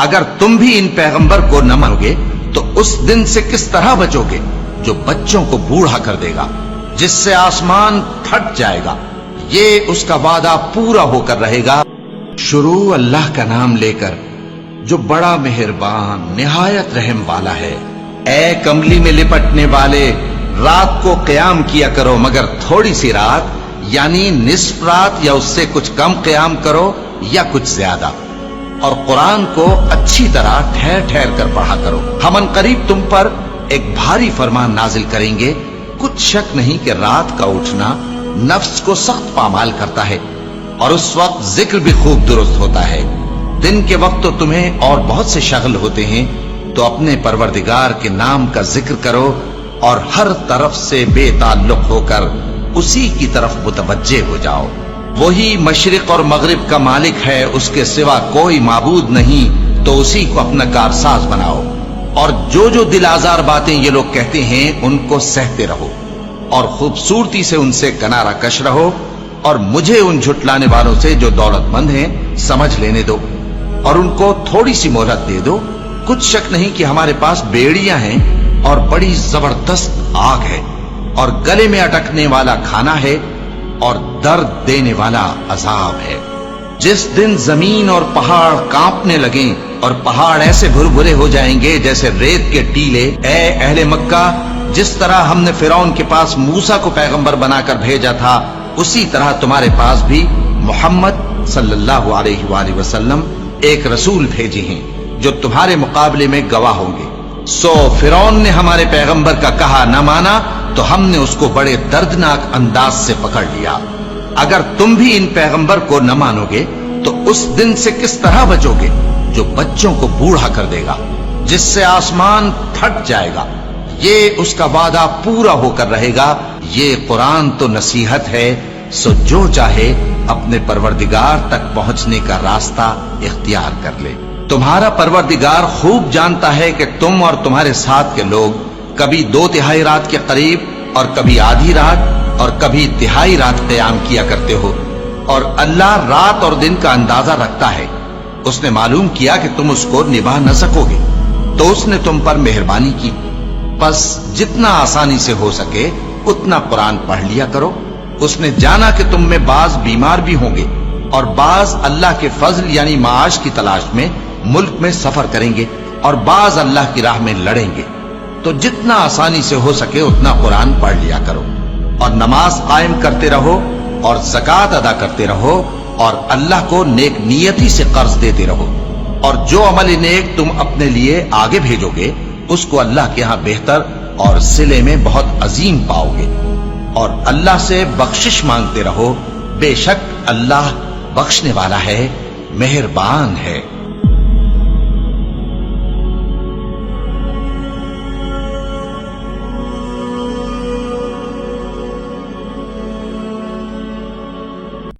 اگر تم بھی ان پیغمبر کو نہ مانوگے تو اس دن سے کس طرح بچو گے جو بچوں کو بوڑھا کر دے گا، جس سے آسمان پھٹ جائے گا، یہ اس کا وعدہ پورا ہو کر رہے گا۔ شروع اللہ کا نام لے کر جو بڑا مہربان نہایت رحم والا ہے۔ اے کملی میں لپٹنے والے، رات کو قیام کیا کرو مگر تھوڑی سی رات، یعنی نصف رات یا اس سے کچھ کم قیام کرو یا کچھ زیادہ، اور قرآن کو اچھی طرح ٹھہر ٹھہر کر پڑھا کرو۔ ہم ان قریب تم پر ایک بھاری فرمان نازل کریں گے۔ کچھ شک نہیں کہ رات کا اٹھنا نفس کو سخت پامال کرتا ہے، اور اس وقت ذکر بھی خوب درست ہوتا ہے۔ دن کے وقت تو تمہیں اور بہت سے شغل ہوتے ہیں، تو اپنے پروردگار کے نام کا ذکر کرو اور ہر طرف سے بے تعلق ہو کر اسی کی طرف متوجہ ہو جاؤ۔ وہی مشرق اور مغرب کا مالک ہے، اس کے سوا کوئی معبود نہیں، تو اسی کو اپنا کارساز بناؤ۔ اور جو دل آزار باتیں یہ لوگ کہتے ہیں ان کو سہتے رہو، اور خوبصورتی سے ان سے کنارہ کش رہو، اور مجھے ان جھٹلانے والوں سے جو دولت مند ہیں سمجھ لینے دو، اور ان کو تھوڑی سی مہلت دے دو۔ کچھ شک نہیں کہ ہمارے پاس بیڑیاں ہیں اور بڑی زبردست آگ ہے، اور گلے میں اٹکنے والا کھانا ہے، اور درد دینے والا عذاب ہے۔ جس دن زمین اور پہاڑ کانپنے لگیں اور پہاڑ ایسے بھربھرے ہو جائیں گے جیسے ریت کے ٹیلے، اے اہل مکہ، جس طرح ہم نے فرعون کے پاس موسیٰ کو پیغمبر بنا کر بھیجا تھا، اسی طرح تمہارے پاس بھی محمد صلی اللہ علیہ وآلہ وسلم ایک رسول بھیجے ہیں جو تمہارے مقابلے میں گواہ ہوں گے۔ سو فرعون نے ہمارے پیغمبر کا کہا نہ مانا تو ہم نے اس کو بڑے دردناک انداز سے پکڑ لیا۔ اگر تم بھی ان پیغمبر کو نہ مانو گے تو اس دن سے کس طرح بچو گے جو بچوں کو بوڑھا کر دے گا، جس سے آسمان پھٹ جائے گا، یہ اس کا وعدہ پورا ہو کر رہے گا۔ یہ قرآن تو نصیحت ہے، سو جو چاہے اپنے پروردگار تک پہنچنے کا راستہ اختیار کر لے۔ تمہارا پروردگار خوب جانتا ہے کہ تم اور تمہارے ساتھ کے لوگ کبھی 2/3 رات کے قریب اور کبھی آدھی رات اور کبھی تہائی رات قیام کیا کرتے ہو، اور اللہ رات اور دن کا اندازہ رکھتا ہے۔ اس نے معلوم کیا کہ تم اس کو نبھا نہ سکو گے، تو اس نے تم پر مہربانی کی، پس جتنا آسانی سے ہو سکے اتنا قرآن پڑھ لیا کرو۔ اس نے جانا کہ تم میں بعض بیمار بھی ہوں گے، اور بعض اللہ کے فضل یعنی معاش کی تلاش میں ملک میں سفر کریں گے، اور بعض اللہ کی راہ میں لڑیں گے، تو جتنا آسانی سے ہو سکے اتنا قرآن پڑھ لیا کرو، اور نماز قائم کرتے رہو، اور زکوٰۃ ادا کرتے رہو، اور اللہ کو نیک نیتی سے قرض دیتے رہو، اور جو عمل نیک تم اپنے لیے آگے بھیجو گے اس کو اللہ کے ہاں بہتر اور صلے میں بہت عظیم پاؤ گے، اور اللہ سے بخشش مانگتے رہو، بے شک اللہ بخشنے والا ہے، مہربان ہے۔